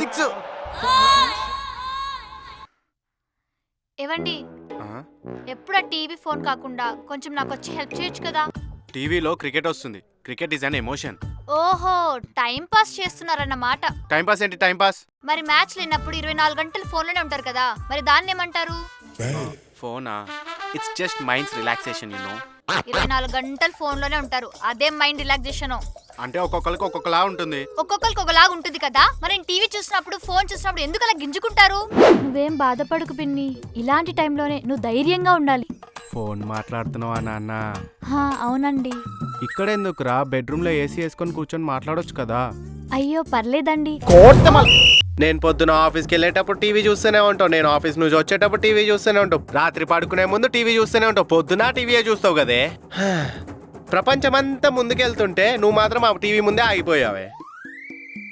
Six. ఏవండి ఎప్పుడు ఆ టీవీ ఫోన్ కాకుండా కొంచెం నాకు వచ్చి హెల్ప్ చేయొచ్చు కదా. టీవీలో క్రికెట్ వస్తుంది. Cricket is an emotion. ఓహో, టైం పాస్ చేస్తున్నారన్నమాట. టైం పాస్ ఏంటి టైం పాస్? మరి మ్యాచ్ లేనప్పుడు 24 గంటలు ఫోన్లోనే ఉంటారు కదా, మరి దాన్ని ఏమంటారు? ఫోనా? It's just minds relaxation you know. 24 గంటలు ఫోన్లోనే ఉంటారు, అదే మైండ్ రిలాక్సేషన్. అంటే ఒక్కొక్కరికి ఒక్కొక్కలా ఉంటుంది. ఒక్కొక్కరికి ఒకలాగా ఉంటుంది కదా, మరి టీవీ చూసినప్పుడు ఫోన్ చూసినప్పుడు ఎందుకు అలా గింజుకుంటారు? నువ్వేం బాధపడకు పిన్ని, ఇలాంటి టైంలోనే నువ్వు ధైర్యంగా ఉండాలి. ఫోన్ మాట్లాడుతున్నావా నాన్న? అవునండి. ఇక్కడెందుకురా, బెడ్రూమ్ లో ఏసీ వేసుకొని కూర్చొని మాట్లాడొచ్చు కదా. అయ్యో పర్లేదండి. నేను పొద్దున ఆఫీస్కి వెళ్ళేటప్పుడు టీవీ చూస్తూనే ఉంటావు, నేను ఆఫీస్ నుంచి వచ్చేటప్పుడు టీవీ చూస్తూనే ఉంటావు, రాత్రి పడుకునే ముందు టీవీ చూస్తూనే ఉంటావు, పొద్దున టీవీ చూస్తావు కదే. ప్రపంచమంతా ముందుకెళ్తుంటే నువ్వు మాత్రం ఆ టీవీ ముందే ఆగిపోయావే.